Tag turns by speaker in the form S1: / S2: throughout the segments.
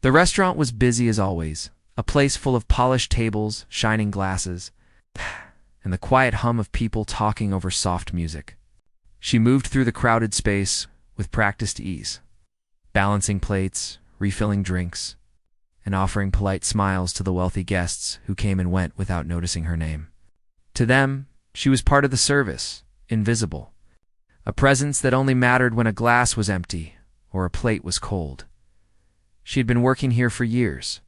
S1: The restaurant was busy as always, a place full of polished tables, shining glasses, and the quiet hum of people talking over soft music. She moved through the crowded space with practiced ease, balancing plates, refilling drinks, and offering polite smiles to the wealthy guests who came and went without noticing her name. To them, she was part of the service, invisible, a presence that only mattered when a glass was empty or a plate was cold. She had been working here for years,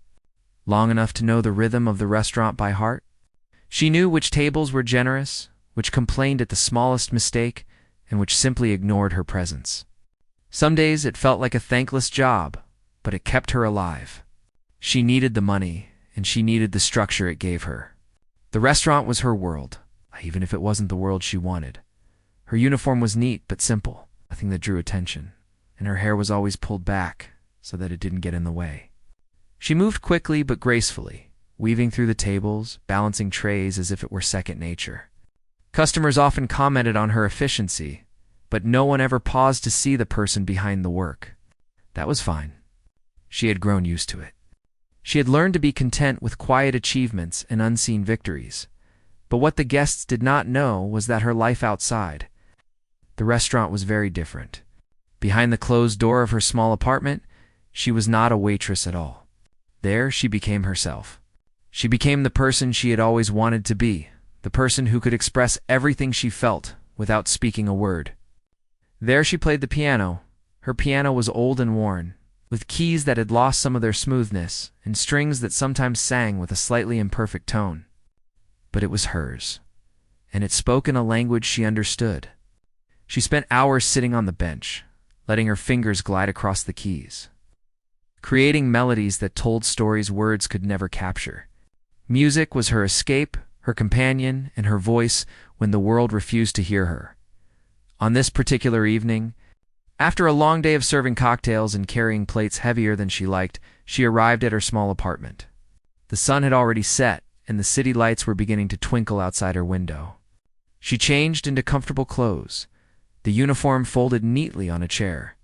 S1: long enough to know the rhythm of the restaurant by heart. She knew which tables were generous, which complained at the smallest mistake, and which simply ignored her presence. Some days it felt like a thankless job, but it kept her alive. She needed the money, and she needed the structure it gave her. The restaurant was her world, even if it wasn't the world she wanted. Her uniform was neat but simple, nothing that drew attention, and her hair was always pulled back so that it didn't get in the way. She moved quickly but gracefully, weaving through the tables, balancing trays as if it were second nature. Customers often commented on her efficiency, but no one ever paused to see the person behind the work. That was fine. She had grown used to it. She had learned to be content with quiet achievements and unseen victories. But what the guests did not know was that her life outside the restaurant was very different. Behind the closed door of her small apartment, she was not a waitress at all. There, she became herself. She became the person she had always wanted to be, the person who could express everything she felt without speaking a word. There she played the piano. Her piano was old and worn, with keys that had lost some of their smoothness and strings that sometimes sang with a slightly imperfect tone. But it was hers, and it spoke in a language she understood. She spent hours sitting on the bench, letting her fingers glide across the keys, creating melodies that told stories words could never capture. Music was her escape, her companion, and her voice when the world refused to hear her. On this particular evening, after a long day of serving cocktails and carrying plates heavier than she liked, she arrived at her small apartment. The sun had already set, and the city lights were beginning to twinkle outside her window. She changed into comfortable clothes, the uniform folded neatly on a chair,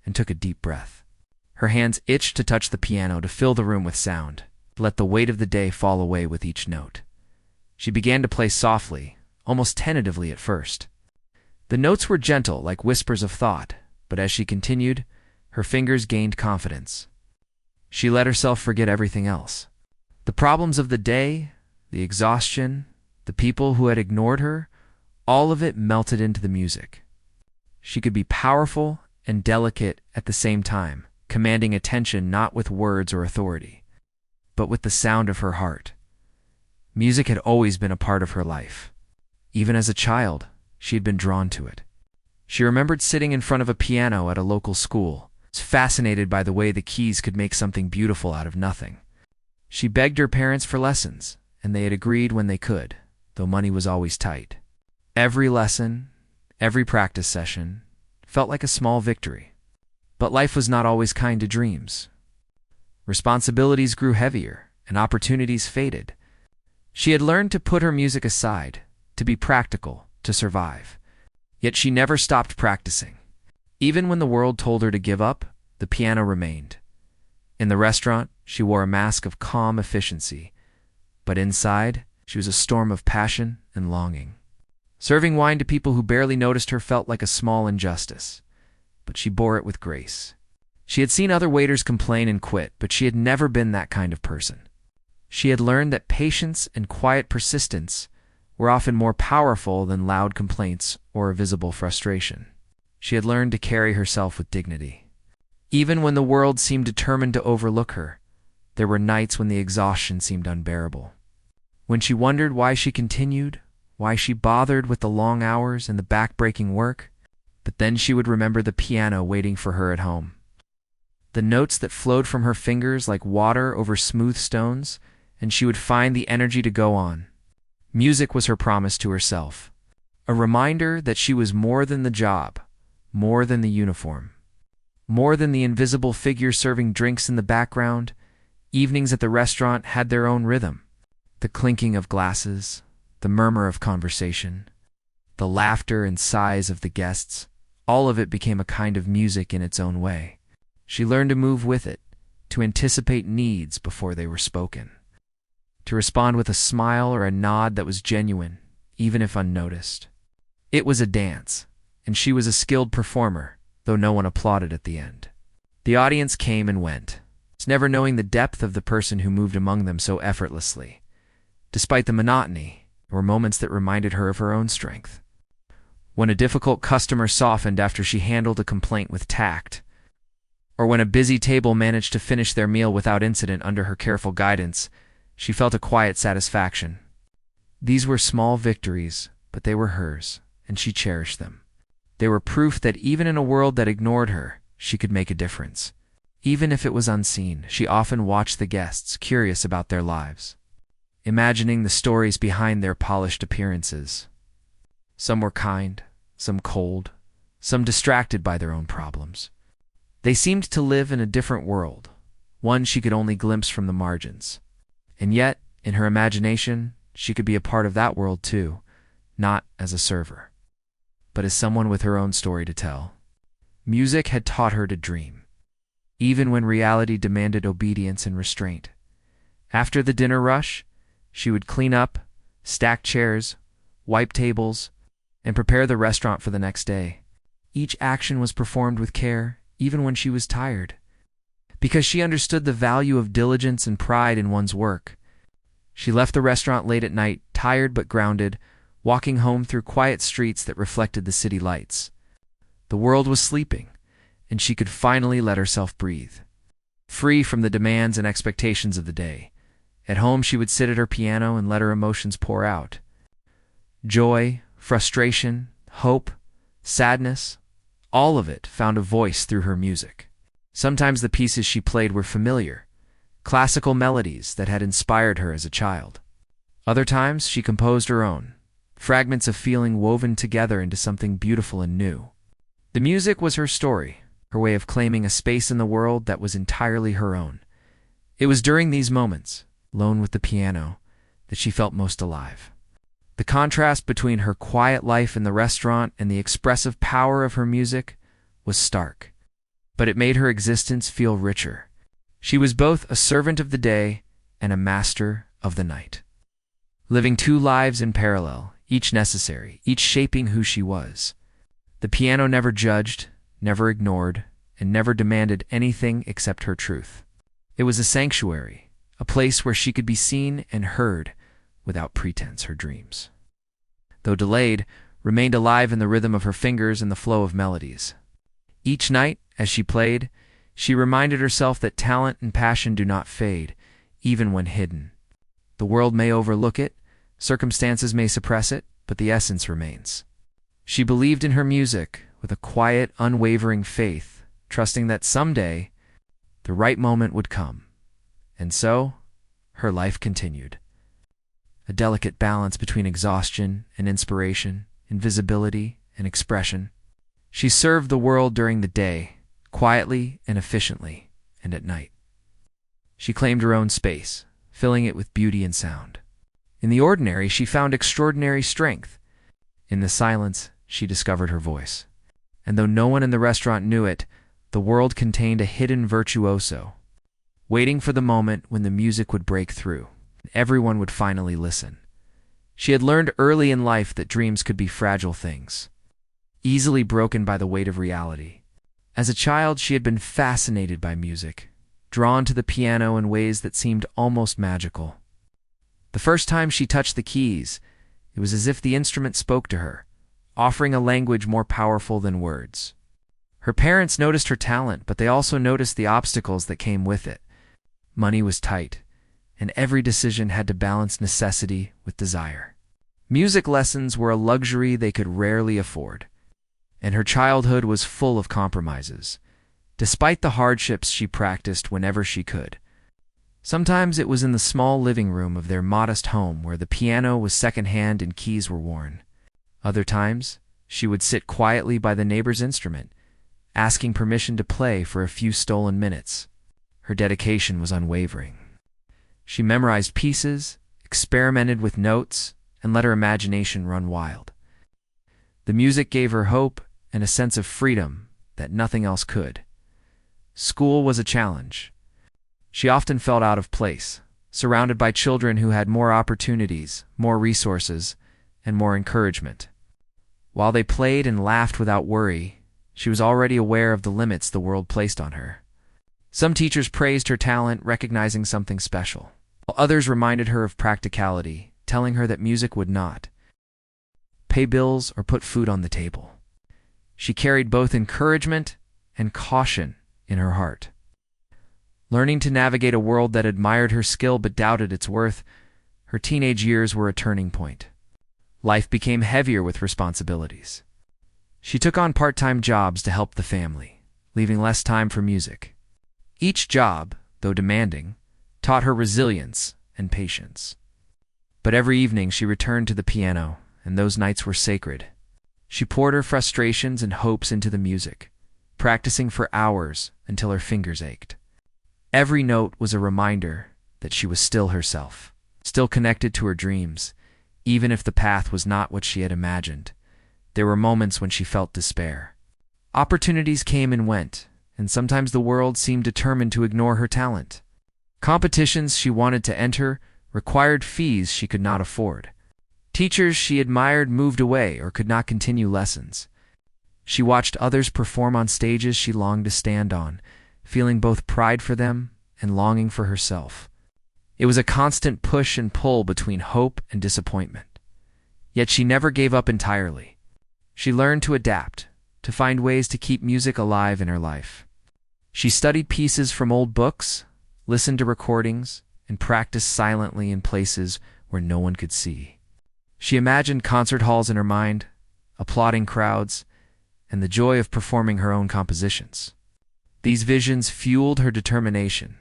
S1: and took a deep breath. Her hands itched to touch the piano to fill the room with sound, to let the weight of the day fall away with each note. She began to play softly, almost tentatively at first. The notes were gentle, like whispers of thought, but as she continued, her fingers gained confidence. She let herself forget everything else. The problems of the day, the exhaustion, the people who had ignored her, all of it melted into the music. She could be powerful and delicate at the same time, commanding attention not with words or authority, but with the sound of her heart. Music had always been a part of her life. Even as a child, she had been drawn to it. She remembered sitting in front of a piano at a local school, fascinated by the way the keys could make something beautiful out of nothing. She begged her parents for lessons, and they had agreed when they could, though money was always tight. Every lesson, every practice session, felt like a small victory. But life was not always kind to dreams. Responsibilities grew heavier, and opportunities faded. She had learned to put her music aside, to be practical, to survive. Yet she never stopped practicing. Even when the world told her to give up, the piano remained. In the restaurant, she wore a mask of calm efficiency, but inside, she was a storm of passion and longing. Serving wine to people who barely noticed her felt like a small injustice, but she bore it with grace. She had seen other waiters complain and quit, but she had never been that kind of person. She had learned that patience and quiet persistence were often more powerful than loud complaints or a visible frustration. She had learned to carry herself with dignity. Even when the world seemed determined to overlook her, there were nights when the exhaustion seemed unbearable. When she wondered why she continued, why she bothered with the long hours and the back-breaking work, but then she would remember the piano waiting for her at home. The notes that flowed from her fingers like water over smooth stones, and she would find the energy to go on. Music was her promise to herself, a reminder that she was more than the job, more than the uniform, more than the invisible figure serving drinks in the background. Evenings at the restaurant had their own rhythm. The clinking of glasses, the murmur of conversation, the laughter and sighs of the guests, all of it became a kind of music in its own way. She learned to move with it, to anticipate needs before they were spoken, to respond with a smile or a nod that was genuine, even if unnoticed. It was a dance, and she was a skilled performer, though no one applauded at the end. The audience came and went, never knowing the depth of the person who moved among them so effortlessly. Despite the monotony, there were moments that reminded her of her own strength. When a difficult customer softened after she handled a complaint with tact, or when a busy table managed to finish their meal without incident under her careful guidance, she felt a quiet satisfaction. These were small victories, but they were hers, and she cherished them. They were proof that even in a world that ignored her, she could make a difference. Even if it was unseen, she often watched the guests, curious about their lives, imagining the stories behind their polished appearances. Some were kind, some cold, some distracted by their own problems. They seemed to live in a different world, one she could only glimpse from the margins. And yet, in her imagination, she could be a part of that world too, not as a server, but as someone with her own story to tell. Music had taught her to dream, even when reality demanded obedience and restraint. After the dinner rush, she would clean up, stack chairs, wipe tables, and prepare the restaurant for the next day. Each action was performed with care, even when she was tired, because she understood the value of diligence and pride in one's work. She left the restaurant late at night, tired but grounded, walking home through quiet streets that reflected the city lights. The world was sleeping, and she could finally let herself breathe, free from the demands and expectations of the day. At home, she would sit at her piano and let her emotions pour out. Joy, frustration, hope, sadness, all of it found a voice through her music. Sometimes the pieces she played were familiar, classical melodies that had inspired her as a child. Other times, she composed her own, fragments of feeling woven together into something beautiful and new. The music was her story, her way of claiming a space in the world that was entirely her own. It was during these moments, alone with the piano, that she felt most alive. The contrast between her quiet life in the restaurant and the expressive power of her music was stark, but it made her existence feel richer. She was both a servant of the day and a master of the night, living two lives in parallel, each necessary, each shaping who she was. The piano never judged, never ignored, and never demanded anything except her truth. It was a sanctuary, a place where she could be seen and heard without pretense. Her dreams, though delayed, remained alive in the rhythm of her fingers and the flow of melodies. Each night, as she played, she reminded herself that talent and passion do not fade, even when hidden. The world may overlook it, circumstances may suppress it, but the essence remains. She believed in her music with a quiet, unwavering faith, trusting that someday the right moment would come. And so, her life continued. A delicate balance between exhaustion and inspiration, invisibility and expression. She served the world during the day, quietly and efficiently, and at night she claimed her own space, filling it with beauty and sound. In the ordinary, she found extraordinary strength. In the silence, she discovered her voice. And though no one in the restaurant knew it, the world contained a hidden virtuoso, waiting for the moment when the music would break through, and everyone would finally listen. She had learned early in life that dreams could be fragile things, easily broken by the weight of reality. As a child, she had been fascinated by music, drawn to the piano in ways that seemed almost magical. The first time she touched the keys, it was as if the instrument spoke to her, offering a language more powerful than words. Her parents noticed her talent, but they also noticed the obstacles that came with it. Money was tight, and every decision had to balance necessity with desire. Music lessons were a luxury they could rarely afford, and her childhood was full of compromises. Despite the hardships, she practiced whenever she could. Sometimes it was in the small living room of their modest home where the piano was secondhand and keys were worn. Other times, she would sit quietly by the neighbor's instrument, asking permission to play for a few stolen minutes. Her dedication was unwavering. She memorized pieces, experimented with notes, and let her imagination run wild. The music gave her hope and a sense of freedom that nothing else could. School was a challenge, She often felt out of place, surrounded by children who had more opportunities, more resources, and more encouragement. While they played and laughed without worry, she was already aware of the limits the world placed on her. Some teachers praised her talent, recognizing something special, while others reminded her of practicality, telling her that music would not pay bills or put food on the table. She carried both encouragement and caution in her heart. Learning to navigate a world that admired her skill but doubted its worth, her teenage years were a turning point. Life became heavier with responsibilities. She took on part-time jobs to help the family, leaving less time for music. Each job, though demanding, taught her resilience and patience. But every evening she returned to the piano, and those nights were sacred. She poured her frustrations and hopes into the music, practicing for hours until her fingers ached. Every note was a reminder that she was still herself, still connected to her dreams, even if the path was not what she had imagined. There were moments when she felt despair. Opportunities came and went, and sometimes the world seemed determined to ignore her talent. Competitions she wanted to enter required fees she could not afford. Teachers she admired moved away or could not continue lessons. She watched others perform on stages she longed to stand on, feeling both pride for them and longing for herself. It was a constant push and pull between hope and disappointment. Yet she never gave up entirely. She learned to adapt, to find ways to keep music alive in her life. She studied pieces from old books, listened to recordings, and practiced silently in places where no one could see. She imagined concert halls in her mind, applauding crowds, and the joy of performing her own compositions. These visions fueled her determination,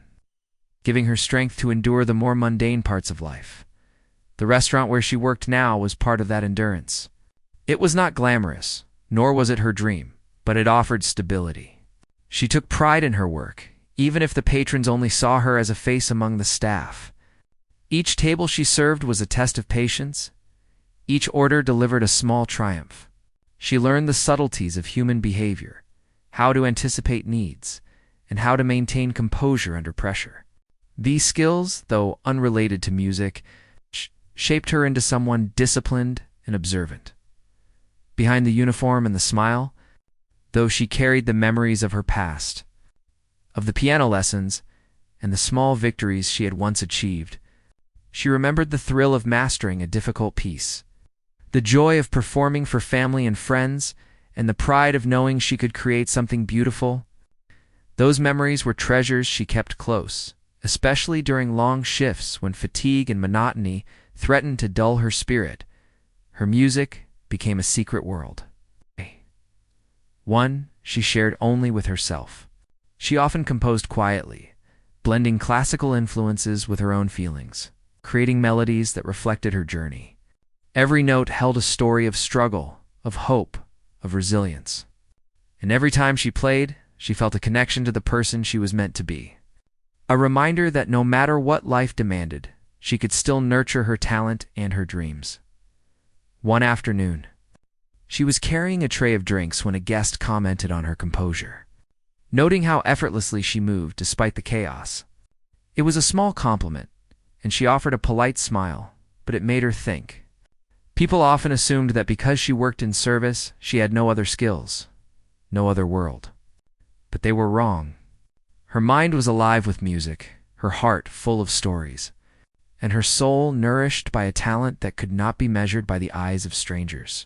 S1: giving her strength to endure the more mundane parts of life. The restaurant where she worked now was part of that endurance. It was not glamorous, nor was it her dream, but it offered stability. She took pride in her work, even if the patrons only saw her as a face among the staff. Each table she served was a test of patience. Each order delivered a small triumph. She learned the subtleties of human behavior, how to anticipate needs, and how to maintain composure under pressure. These skills, though unrelated to music, shaped her into someone disciplined and observant. Behind the uniform and the smile, though she carried the memories of her past, of the piano lessons, and the small victories she had once achieved, she remembered the thrill of mastering a difficult piece, the joy of performing for family and friends, and the pride of knowing she could create something beautiful. Those memories were treasures she kept close, especially during long shifts when fatigue and monotony threatened to dull her spirit. Her music became a secret world, one she shared only with herself. She often composed quietly, blending classical influences with her own feelings, creating melodies that reflected her journey. Every note held a story of struggle, of hope, of resilience. And every time she played, she felt a connection to the person she was meant to be. A reminder that no matter what life demanded, she could still nurture her talent and her dreams. One afternoon, she was carrying a tray of drinks when a guest commented on her composure, noting how effortlessly she moved despite the chaos. It was a small compliment, and she offered a polite smile, but it made her think. People often assumed that because she worked in service, she had no other skills, no other world. But they were wrong. Her mind was alive with music, her heart full of stories, and her soul nourished by a talent that could not be measured by the eyes of strangers.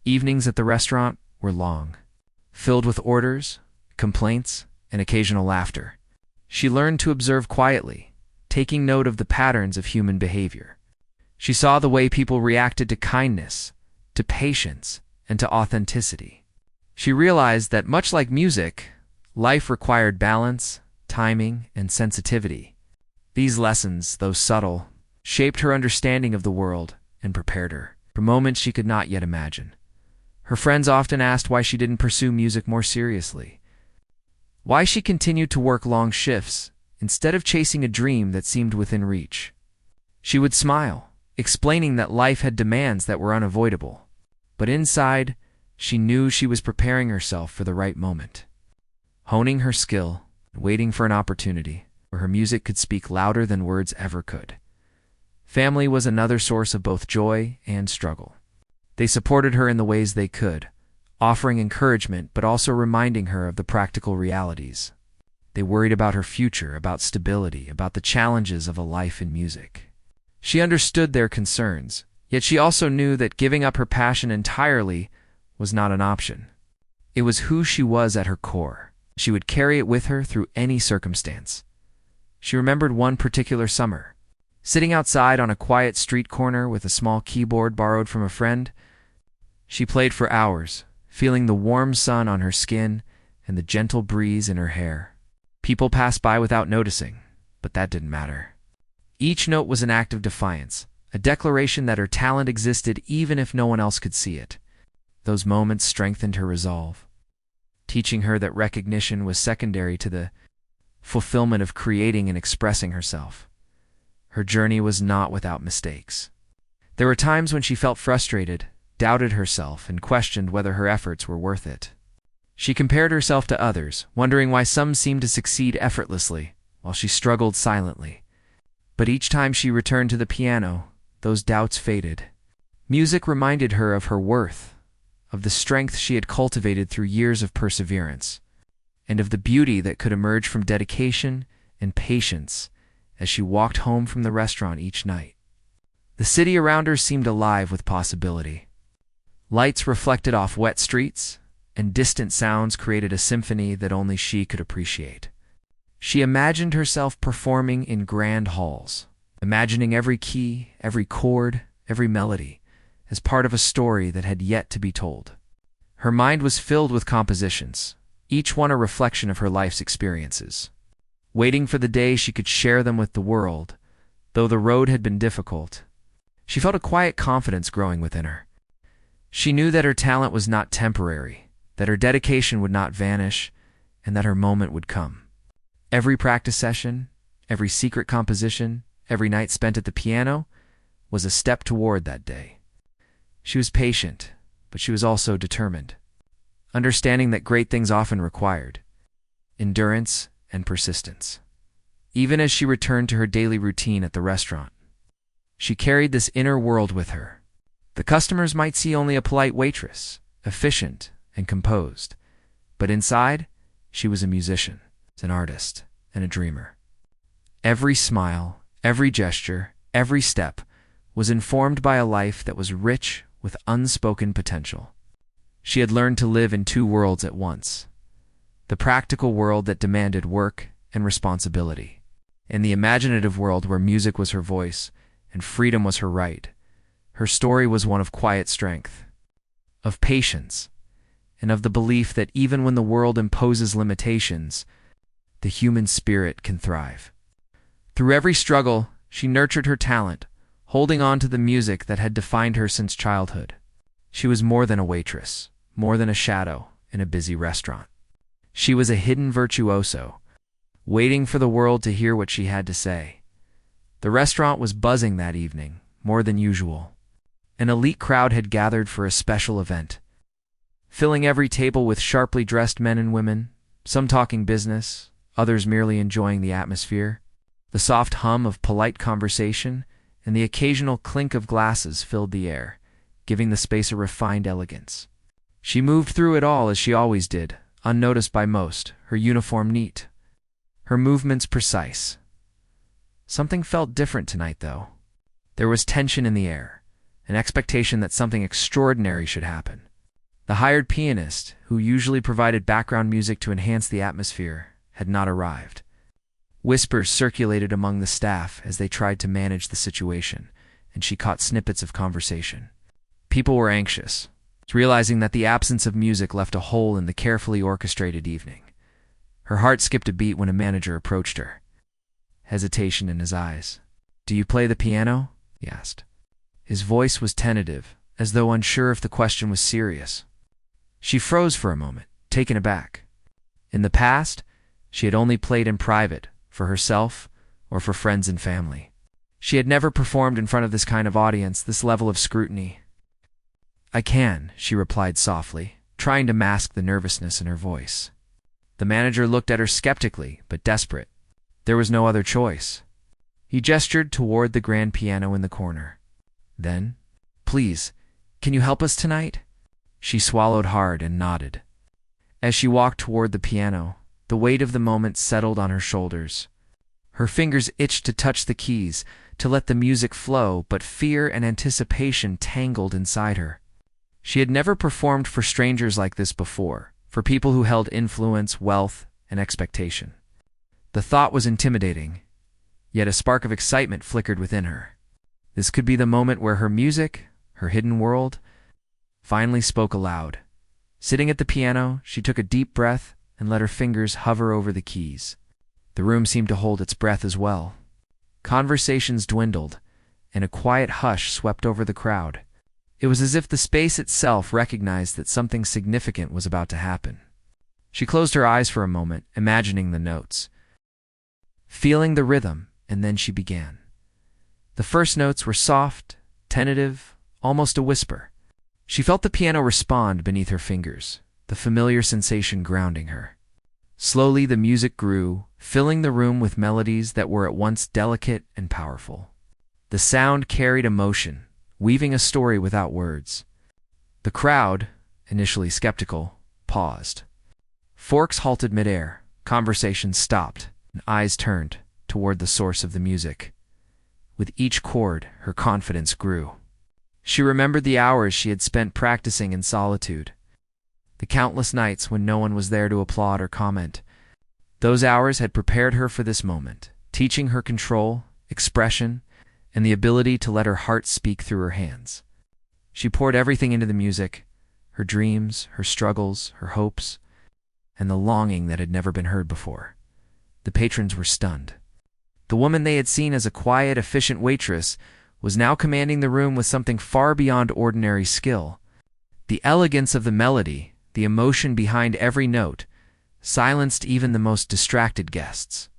S1: Evenings at the restaurant were long, filled with orders, complaints, and occasional laughter. She learned to observe quietly, taking note of the patterns of human behavior. She saw the way people reacted to kindness, to patience, and to authenticity. She realized that much like music, life required balance, timing, and sensitivity. These lessons, though subtle, shaped her understanding of the world and prepared her for moments she could not yet imagine. Her friends often asked why she didn't pursue music more seriously, why she continued to work long shifts instead of chasing a dream that seemed within reach. She would smile, explaining that life had demands that were unavoidable, but inside, she knew she was preparing herself for the right moment, honing her skill, waiting for an opportunity. where her music could speak louder than words ever could. Family was another source of both joy and struggle. They supported her in the ways they could, offering encouragement but also reminding her of the practical realities. They worried about her future, about stability, about the challenges of a life in music. She understood their concerns, yet she also knew that giving up her passion entirely was not an option. It was who she was at her core. She would carry it with her through any circumstance. She remembered one particular summer, sitting outside on a quiet street corner with a small keyboard borrowed from a friend. She played for hours, feeling the warm sun on her skin and the gentle breeze in her hair. People passed by without noticing, but that didn't matter. Each note was an act of defiance, a declaration that her talent existed even if no one else could see it. Those moments strengthened her resolve, teaching her that recognition was secondary to the fulfillment of creating and expressing herself. Her journey was not without mistakes. There were times when she felt frustrated, doubted herself, and questioned whether her efforts were worth it. She compared herself to others, wondering why some seemed to succeed effortlessly, while she struggled silently. But each time she returned to the piano, those doubts faded. Music reminded her of her worth, of the strength she had cultivated through years of perseverance, and of the beauty that could emerge from dedication and patience as she walked home from the restaurant each night. The city around her seemed alive with possibility. Lights reflected off wet streets, and distant sounds created a symphony that only she could appreciate. She imagined herself performing in grand halls, imagining every key, every chord, every melody, as part of a story that had yet to be told. Her mind was filled with compositions, each one a reflection of her life's experiences, waiting for the day she could share them with the world. Though the road had been difficult, she felt a quiet confidence growing within her. She knew that her talent was not temporary, that her dedication would not vanish, and that her moment would come. Every practice session, every secret composition, every night spent at the piano was a step toward that day. She was patient, but she was also determined, understanding that great things often required endurance and persistence. Even as she returned to her daily routine at the restaurant, she carried this inner world with her. The customers might see only a polite waitress, efficient and composed, but inside, she was a musician, an artist, and a dreamer. Every smile, every gesture, every step was informed by a life that was rich with unspoken potential. She had learned to live in two worlds at once: the practical world that demanded work and responsibility, and the imaginative world where music was her voice and freedom was her right. Her story was one of quiet strength, of patience, and of the belief that even when the world imposes limitations, the human spirit can thrive. Through every struggle, she nurtured her talent, holding on to the music that had defined her since childhood. She was more than a waitress, more than a shadow in a busy restaurant. She was a hidden virtuoso, waiting for the world to hear what she had to say. The restaurant was buzzing that evening, more than usual. An elite crowd had gathered for a special event, filling every table with sharply dressed men and women, some talking business, others merely enjoying the atmosphere. The soft hum of polite conversation and the occasional clink of glasses filled the air, giving the space a refined elegance. She moved through it all as she always did, unnoticed by most, her uniform neat, her movements precise. Something felt different tonight, though. There was tension in the air, an expectation that something extraordinary should happen. The hired pianist, who usually provided background music to enhance the atmosphere, had not arrived. Whispers circulated among the staff as they tried to manage the situation, and she caught snippets of conversation. People were anxious, realizing that the absence of music left a hole in the carefully orchestrated evening. Her heart skipped a beat when a manager approached her, hesitation in his eyes. "Do you play the piano?" he asked. His voice was tentative, as though unsure if the question was serious. She froze for a moment, taken aback. In the past, she had only played in private, for herself or for friends and family. She had never performed in front of this kind of audience, this level of scrutiny. "I can," she replied softly, trying to mask the nervousness in her voice. The manager looked at her skeptically, but desperate. There was no other choice. He gestured toward the grand piano in the corner. Then, "Please, can you help us tonight?" She swallowed hard and nodded. As she walked toward the piano, the weight of the moment settled on her shoulders. Her fingers itched to touch the keys, to let the music flow, but fear and anticipation tangled inside her. She had never performed for strangers like this before, for people who held influence, wealth, and expectation. The thought was intimidating, yet a spark of excitement flickered within her. This could be the moment where her music, her hidden world, finally spoke aloud. Sitting at the piano, she took a deep breath and let her fingers hover over the keys. The room seemed to hold its breath as well. Conversations dwindled, and a quiet hush swept over the crowd. It was as if the space itself recognized that something significant was about to happen. She closed her eyes for a moment, imagining the notes, feeling the rhythm, and then she began. The first notes were soft, tentative, almost a whisper. She felt the piano respond beneath her fingers, the familiar sensation grounding her. Slowly the music grew, filling the room with melodies that were at once delicate and powerful. The sound carried emotion, weaving a story without words. The crowd, initially skeptical, paused. Forks halted midair, conversations stopped, and eyes turned toward the source of the music. With each chord, her confidence grew. She remembered the hours she had spent practicing in solitude, the countless nights when no one was there to applaud or comment. Those hours had prepared her for this moment, teaching her control, expression, and the ability to let her heart speak through her hands. She poured everything into the music, her dreams, her struggles, her hopes, and the longing that had never been heard before. The patrons were stunned. The woman they had seen as a quiet, efficient waitress was now commanding the room with something far beyond ordinary skill. The elegance of the melody, the emotion behind every note, silenced even the most distracted guests.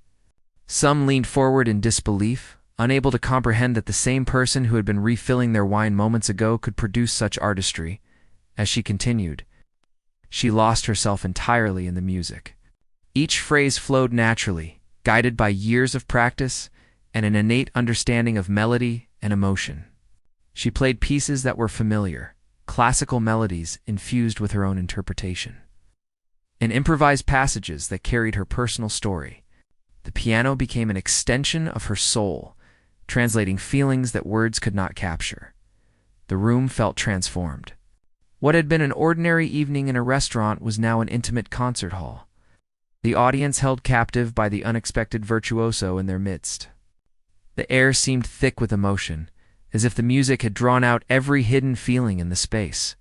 S1: Some leaned forward in disbelief, unable to comprehend that the same person who had been refilling their wine moments ago could produce such artistry. As she continued, she lost herself entirely in the music. Each phrase flowed naturally, guided by years of practice and an innate understanding of melody and emotion. She played pieces that were familiar, classical melodies infused with her own interpretation, and improvised passages that carried her personal story. The piano became an extension of her soul, translating feelings that words could not capture. The room felt transformed. What had been an ordinary evening in a restaurant was now an intimate concert hall, the audience held captive by the unexpected virtuoso in their midst. The air seemed thick with emotion, as if the music had drawn out every hidden feeling in the space.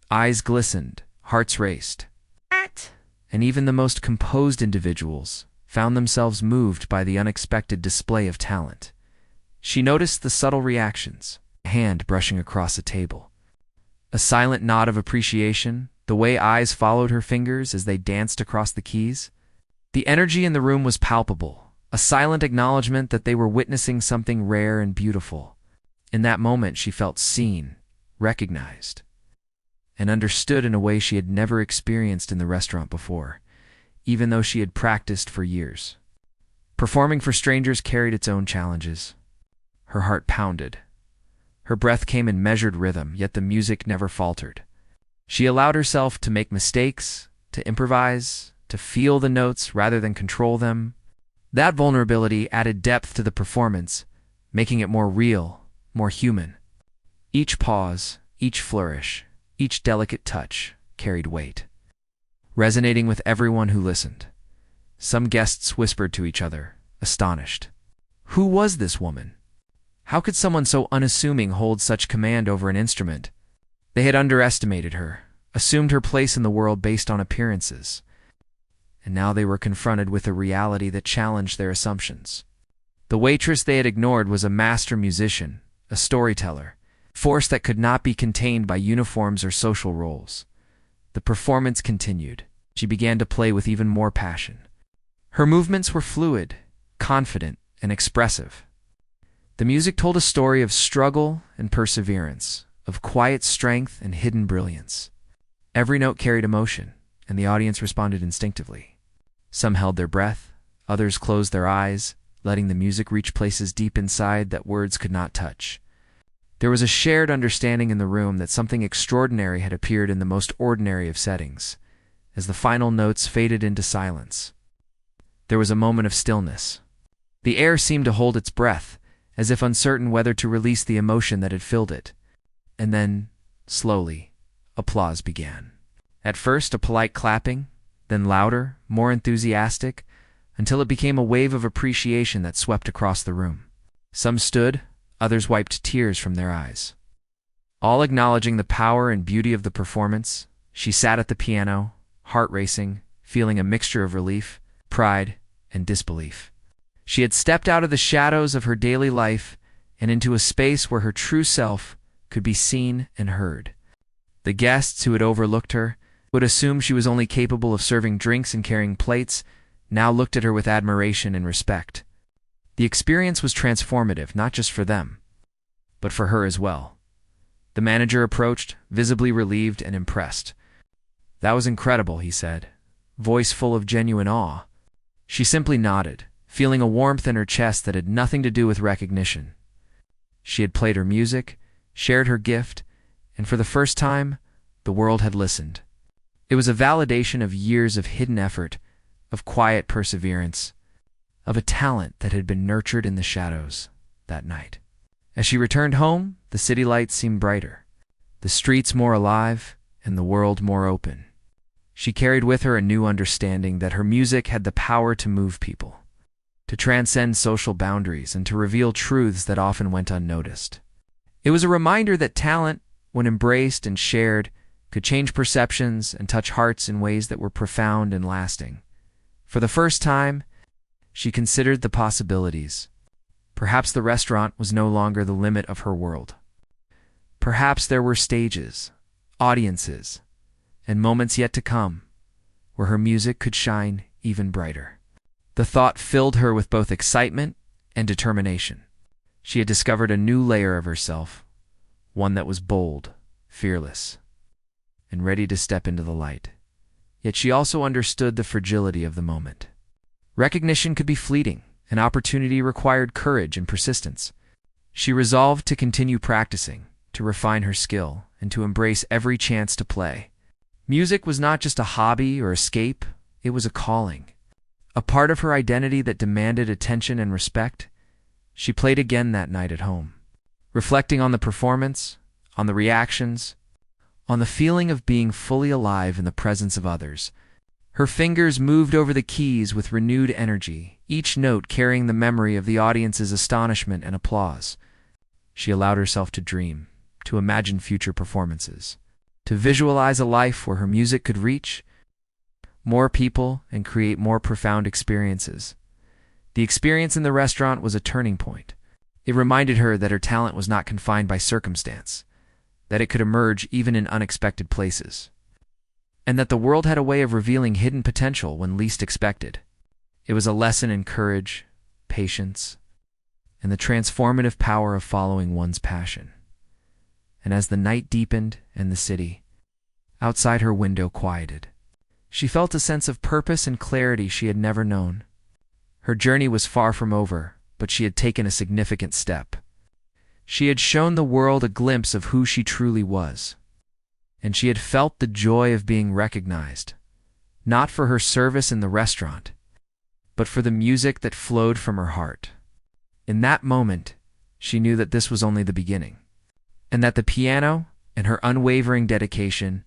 S1: Eyes glistened, hearts raced, and even the most composed individuals found themselves moved by the unexpected display of talent. She noticed the subtle reactions, a hand brushing across a table, a silent nod of appreciation, the way eyes followed her fingers as they danced across the keys. The energy in the room was palpable, a silent acknowledgement that they were witnessing something rare and beautiful. In that moment, she felt seen, recognized, and understood in a way she had never experienced in the restaurant before, even though she had practiced for years. Performing for strangers carried its own challenges. Her heart pounded. Her breath came in measured rhythm, yet the music never faltered. She allowed herself to make mistakes, to improvise, to feel the notes rather than control them. That vulnerability added depth to the performance, making it more real, more human. Each pause, each flourish, each delicate touch carried weight, resonating with everyone who listened. Some guests whispered to each other, astonished. Who was this woman? How could someone so unassuming hold such command over an instrument? They had underestimated her, assumed her place in the world based on appearances, and now they were confronted with a reality that challenged their assumptions. The waitress they had ignored was a master musician, a storyteller, force that could not be contained by uniforms or social roles. The performance continued. She began to play with even more passion. Her movements were fluid, confident, and expressive. The music told a story of struggle and perseverance, of quiet strength and hidden brilliance. Every note carried emotion, and the audience responded instinctively. Some held their breath, Others closed their eyes, letting the music reach places deep inside that words could not touch. There was a shared understanding in the room that something extraordinary had appeared in the most ordinary of settings. As the final notes faded into silence, there was a moment of stillness. The air seemed to hold its breath, as if uncertain whether to release the emotion that had filled it. And then, slowly, applause began. At first, a polite clapping, then louder, more enthusiastic, until it became a wave of appreciation that swept across the room. Some stood, others wiped tears from their eyes. All acknowledging the power and beauty of the performance, she sat at the piano, heart racing, feeling a mixture of relief, pride, and disbelief. She had stepped out of the shadows of her daily life and into a space where her true self could be seen and heard. The guests who had overlooked her, who had assumed she was only capable of serving drinks and carrying plates, now looked at her with admiration and respect. The experience was transformative, not just for them, but for her as well. The manager approached, visibly relieved and impressed. "That was incredible," he said, voice full of genuine awe. She simply nodded, feeling a warmth in her chest that had nothing to do with recognition. She had played her music, shared her gift, and for the first time, the world had listened. It was a validation of years of hidden effort, of quiet perseverance, of a talent that had been nurtured in the shadows that night. As she returned home, the city lights seemed brighter, the streets more alive, and the world more open. She carried with her a new understanding that her music had the power to move people, to transcend social boundaries, and to reveal truths that often went unnoticed. It was a reminder that talent, when embraced and shared, could change perceptions and touch hearts in ways that were profound and lasting. For the first time, she considered the possibilities. Perhaps the restaurant was no longer the limit of her world. Perhaps there were stages, audiences, and moments yet to come where her music could shine even brighter. The thought filled her with both excitement and determination. She had discovered a new layer of herself, one that was bold, fearless, and ready to step into the light. Yet she also understood the fragility of the moment. Recognition could be fleeting, and opportunity required courage and persistence. She resolved to continue practicing, to refine her skill, and to embrace every chance to play. Music was not just a hobby or escape, it was a calling. A part of her identity that demanded attention and respect. She played again that night at home, reflecting on the performance, on the reactions, on the feeling of being fully alive in the presence of others. Her fingers moved over the keys with renewed energy, each note carrying the memory of the audience's astonishment and applause. She allowed herself to dream, to imagine future performances, to visualize a life where her music could reach more people and create more profound experiences. The experience in the restaurant was a turning point. It reminded her that her talent was not confined by circumstance, that it could emerge even in unexpected places, and that the world had a way of revealing hidden potential when least expected. It was a lesson in courage, patience, and the transformative power of following one's passion. And as the night deepened and the city, outside her window, quieted, she felt a sense of purpose and clarity she had never known. Her journey was far from over, but she had taken a significant step. She had shown the world a glimpse of who she truly was, and she had felt the joy of being recognized, not for her service in the restaurant, but for the music that flowed from her heart. In that moment, she knew that this was only the beginning, and that the piano and her unwavering dedication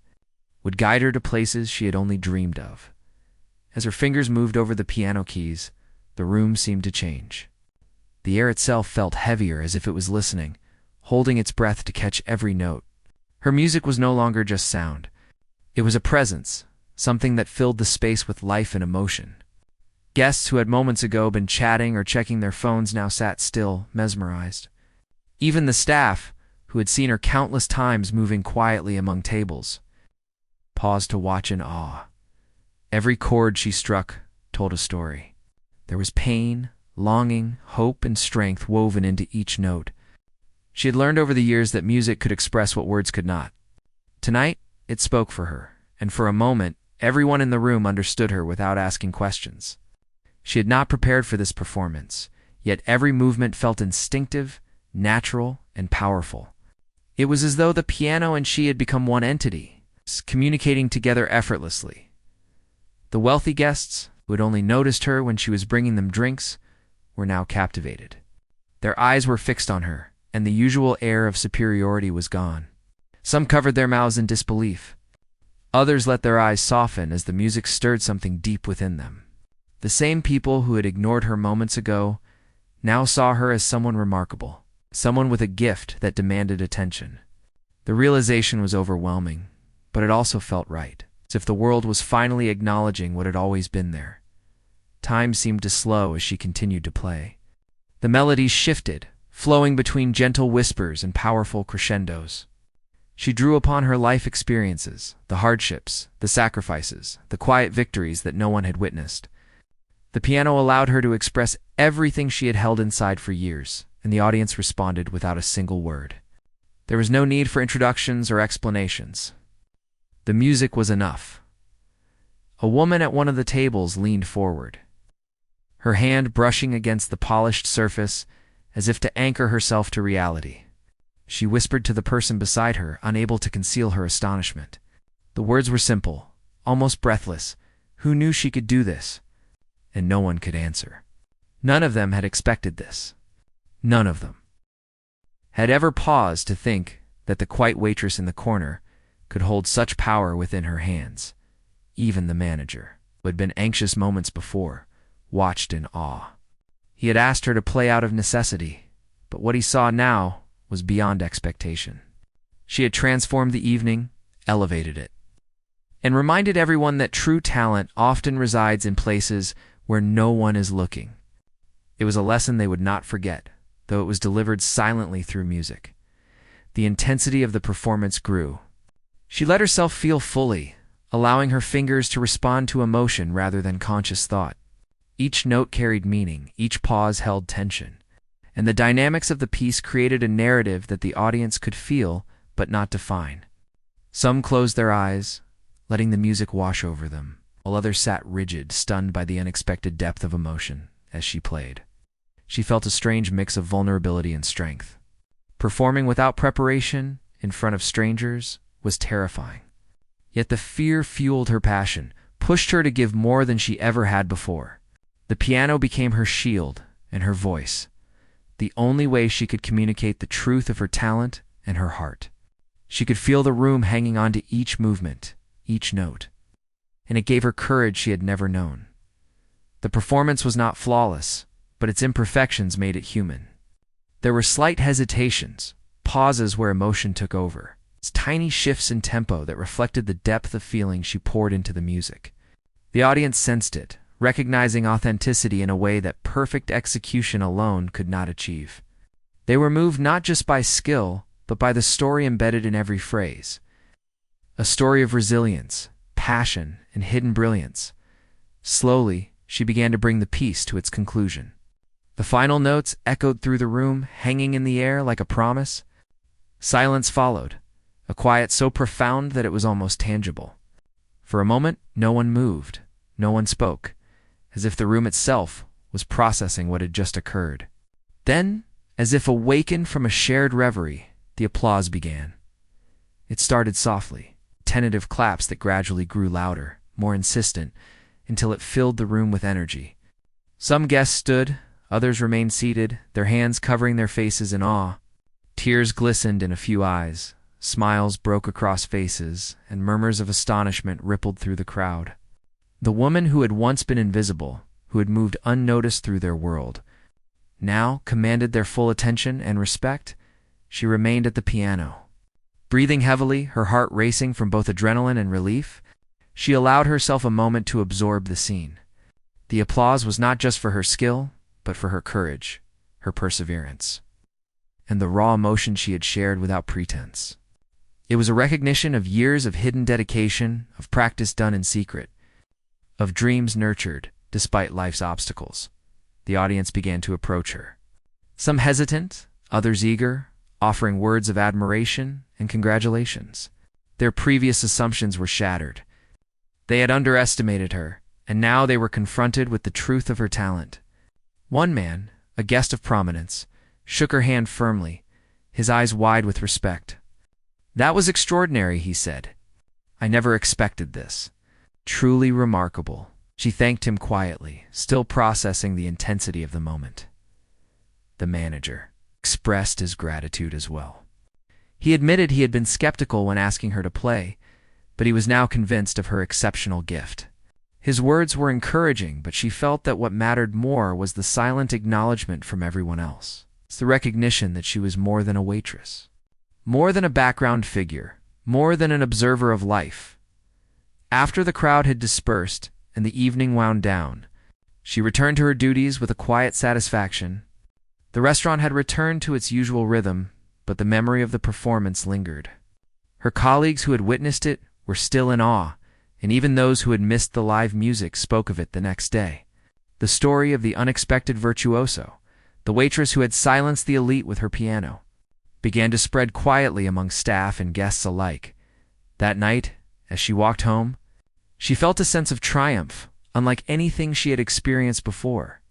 S1: would guide her to places she had only dreamed of. As her fingers moved over the piano keys, the room seemed to change. The air itself felt heavier, as if it was listening, holding its breath to catch every note. Her music was no longer just sound. It was a presence, something that filled the space with life and emotion. Guests who had moments ago been chatting or checking their phones now sat still, mesmerized. Even the staff, who had seen her countless times moving quietly among tables, paused to watch in awe. Every chord she struck told a story. There was pain, longing, hope, and strength woven into each note. She had learned over the years that music could express what words could not. Tonight, it spoke for her, and for a moment, everyone in the room understood her without asking questions. She had not prepared for this performance, yet every movement felt instinctive, natural, and powerful. It was as though the piano and she had become one entity, communicating together effortlessly. The wealthy guests, who had only noticed her when she was bringing them drinks, were now captivated. Their eyes were fixed on her, and the usual air of superiority was gone. Some covered their mouths in disbelief. Others let their eyes soften as the music stirred something deep within them. The same people who had ignored her moments ago now saw her as someone remarkable, someone with a gift that demanded attention. The realization was overwhelming, but it also felt right, as if the world was finally acknowledging what had always been there. Time seemed to slow as she continued to play. The melodies shifted, flowing between gentle whispers and powerful crescendos. She drew upon her life experiences, the hardships, the sacrifices, the quiet victories that no one had witnessed. The piano allowed her to express everything she had held inside for years, and the audience responded without a single word. There was no need for introductions or explanations. The music was enough. A woman at one of the tables leaned forward, her hand brushing against the polished surface as if to anchor herself to reality. She whispered to the person beside her, unable to conceal her astonishment. The words were simple, almost breathless. Who knew she could do this? And no one could answer. None of them had expected this. None of them had ever paused to think that the quiet waitress in the corner could hold such power within her hands. Even the manager, who had been anxious moments before, watched in awe. He had asked her to play out of necessity, but what he saw now was beyond expectation. She had transformed the evening, elevated it, and reminded everyone that true talent often resides in places where no one is looking. It was a lesson they would not forget, though it was delivered silently through music. The intensity of the performance grew. She let herself feel fully, allowing her fingers to respond to emotion rather than conscious thought. Each note carried meaning, each pause held tension, and the dynamics of the piece created a narrative that the audience could feel but not define. Some closed their eyes, letting the music wash over them, while others sat rigid, stunned by the unexpected depth of emotion as she played. She felt a strange mix of vulnerability and strength. Performing without preparation, in front of strangers, was terrifying. Yet the fear fueled her passion, pushed her to give more than she ever had before. The piano became her shield and her voice, the only way she could communicate the truth of her talent and her heart. She could feel the room hanging on to each movement, each note, and it gave her courage she had never known. The performance was not flawless, but its imperfections made it human. There were slight hesitations, pauses where emotion took over, tiny shifts in tempo that reflected the depth of feeling she poured into the music. The audience sensed it, recognizing authenticity in a way that perfect execution alone could not achieve. They were moved not just by skill, but by the story embedded in every phrase. A story of resilience, passion, and hidden brilliance. Slowly, she began to bring the piece to its conclusion. The final notes echoed through the room, hanging in the air like a promise. Silence followed, a quiet so profound that it was almost tangible. For a moment, no one moved, no one spoke, as if the room itself was processing what had just occurred. Then, as if awakened from a shared reverie, the applause began. It started softly, tentative claps that gradually grew louder, more insistent, until it filled the room with energy. Some guests stood, others remained seated, their hands covering their faces in awe. Tears glistened in a few eyes, smiles broke across faces, and murmurs of astonishment rippled through the crowd. The woman who had once been invisible, who had moved unnoticed through their world, now commanded their full attention and respect. She remained at the piano. Breathing heavily, her heart racing from both adrenaline and relief, she allowed herself a moment to absorb the scene. The applause was not just for her skill, but for her courage, her perseverance, and the raw emotion she had shared without pretense. It was a recognition of years of hidden dedication, of practice done in secret, of dreams nurtured despite life's obstacles. The audience began to approach her. Some hesitant, others eager, offering words of admiration and congratulations. Their previous assumptions were shattered. They had underestimated her, and now they were confronted with the truth of her talent. One man, a guest of prominence, shook her hand firmly, his eyes wide with respect. "That was extraordinary," he said. "I never expected this. Truly remarkable." She thanked him quietly, still processing the intensity of the moment. The manager expressed his gratitude as well. He admitted he had been skeptical when asking her to play, but he was now convinced of her exceptional gift. His words were encouraging, but she felt that what mattered more was the silent acknowledgement from everyone else. It's the recognition that she was more than a waitress, more than a background figure, more than an observer of life. After the crowd had dispersed and the evening wound down, she returned to her duties with a quiet satisfaction. The restaurant had returned to its usual rhythm, but the memory of the performance lingered. Her colleagues who had witnessed it were still in awe, and even those who had missed the live music spoke of it the next day. The story of the unexpected virtuoso, the waitress who had silenced the elite with her piano, began to spread quietly among staff and guests alike. That night, as she walked home, she felt a sense of triumph, unlike anything she had experienced before.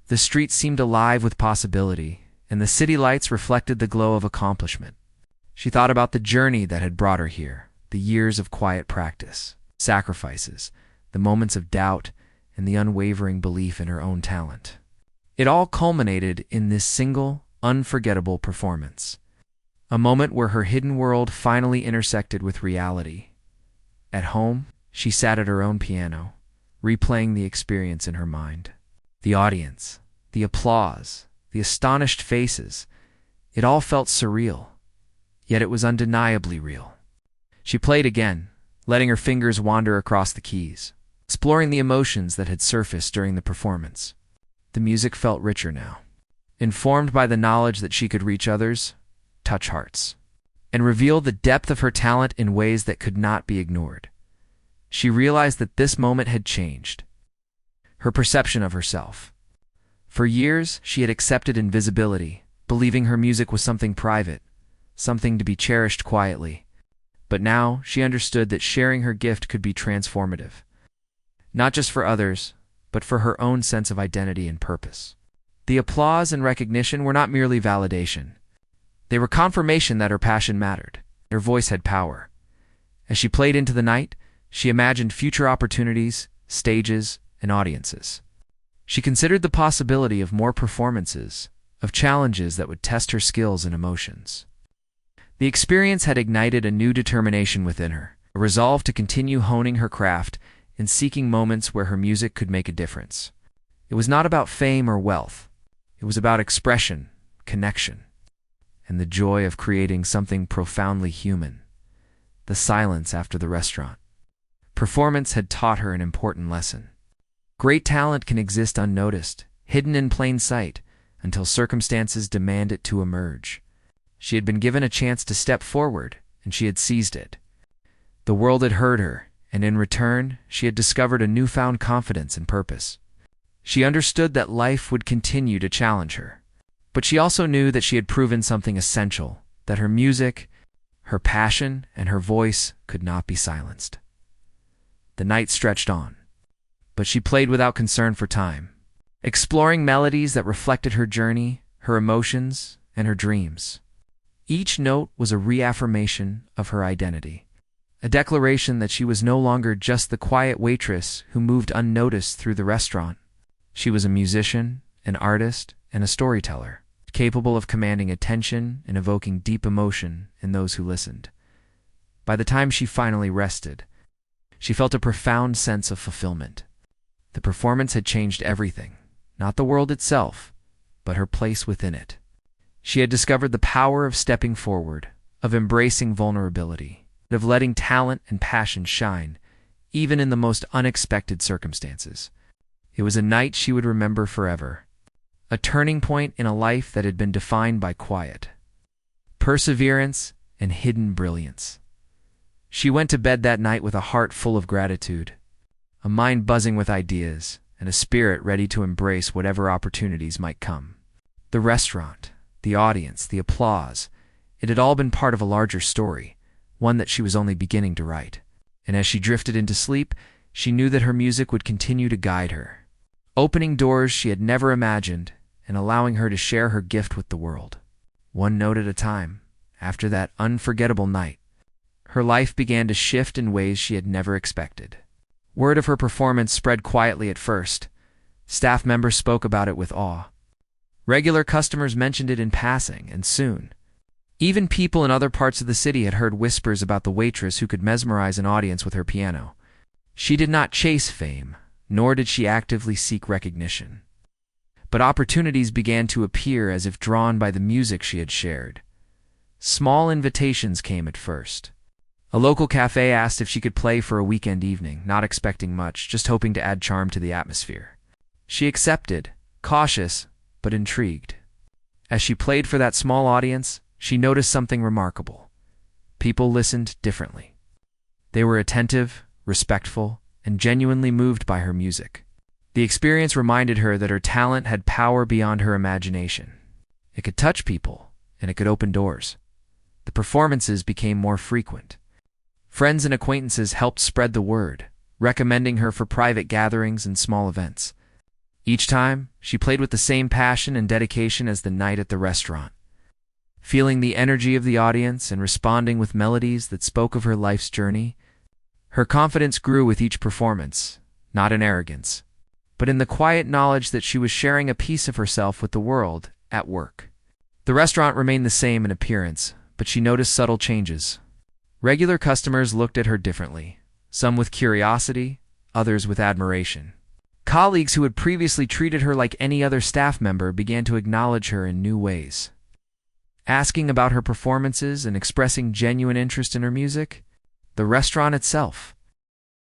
S1: The streets seemed alive with possibility, and the city lights reflected the glow of accomplishment. She thought about the journey that had brought her here, the years of quiet practice, sacrifices, the moments of doubt, and the unwavering belief in her own talent. It all culminated in this single, unforgettable performance, a moment where her hidden world finally intersected with reality. At home, she sat at her own piano, replaying the experience in her mind. The audience, the applause, the astonished faces, it all felt surreal, yet it was undeniably real. She played again, letting her fingers wander across the keys, exploring the emotions that had surfaced during the performance. The music felt richer now, informed by the knowledge that she could reach others, touch hearts, and reveal the depth of her talent in ways that could not be ignored. She realized that this moment had changed her perception of herself. For years, she had accepted invisibility, believing her music was something private, something to be cherished quietly. But now she understood that sharing her gift could be transformative, not just for others, but for her own sense of identity and purpose. The applause and recognition were not merely validation. They were confirmation that her passion mattered. Her voice had power. As she played into the night, she imagined future opportunities, stages, and audiences. She considered the possibility of more performances, of challenges that would test her skills and emotions. The experience had ignited a new determination within her, a resolve to continue honing her craft and seeking moments where her music could make a difference. It was not about fame or wealth. It was about expression, connection, and the joy of creating something profoundly human. The silence after the restaurant. Performance had taught her an important lesson. Great talent can exist unnoticed, hidden in plain sight, until circumstances demand it to emerge. She had been given a chance to step forward, and she had seized it. The world had heard her, and in return, she had discovered a newfound confidence and purpose. She understood that life would continue to challenge her, but she also knew that she had proven something essential, that her music, her passion, and her voice could not be silenced. The night stretched on, but she played without concern for time, exploring melodies that reflected her journey, her emotions, and her dreams. Each note was a reaffirmation of her identity, a declaration that she was no longer just the quiet waitress who moved unnoticed through the restaurant. She was a musician, an artist, and a storyteller, capable of commanding attention and evoking deep emotion in those who listened. By the time she finally rested, she felt a profound sense of fulfillment. The performance had changed everything, not the world itself, but her place within it. She had discovered the power of stepping forward, of embracing vulnerability, of letting talent and passion shine, even in the most unexpected circumstances. It was a night she would remember forever, a turning point in a life that had been defined by quiet, perseverance, and hidden brilliance. She went to bed that night with a heart full of gratitude, a mind buzzing with ideas, and a spirit ready to embrace whatever opportunities might come. The restaurant, the audience, the applause, it had all been part of a larger story, one that she was only beginning to write. And as she drifted into sleep, She knew that her music would continue to guide her, opening doors she had never imagined and allowing her to share her gift with the world. One note at a time, after that unforgettable night, her life began to shift in ways she had never expected. Word of her performance spread quietly at first. Staff members spoke about it with awe. Regular customers mentioned it in passing, and soon, even people in other parts of the city had heard whispers about the waitress who could mesmerize an audience with her piano. She did not chase fame, nor did she actively seek recognition. But opportunities began to appear as if drawn by the music she had shared. Small invitations came at first. A local cafe asked if she could play for a weekend evening, not expecting much, just hoping to add charm to the atmosphere. She accepted, cautious but intrigued. As she played for that small audience, she noticed something remarkable. People listened differently. They were attentive, respectful, and genuinely moved by her music. The experience reminded her that her talent had power beyond her imagination. It could touch people, and it could open doors. The performances became more frequent. Friends and acquaintances helped spread the word, recommending her for private gatherings and small events. Each time, she played with the same passion and dedication as the night at the restaurant, feeling the energy of the audience and responding with melodies that spoke of her life's journey. Her confidence grew with each performance, not in arrogance, but in the quiet knowledge that she was sharing a piece of herself with the world at work. The restaurant remained the same in appearance, but she noticed subtle changes. Regular customers looked at her differently, some with curiosity, others with admiration. Colleagues who had previously treated her like any other staff member began to acknowledge her in new ways. Asking about her performances and expressing genuine interest in her music, the restaurant itself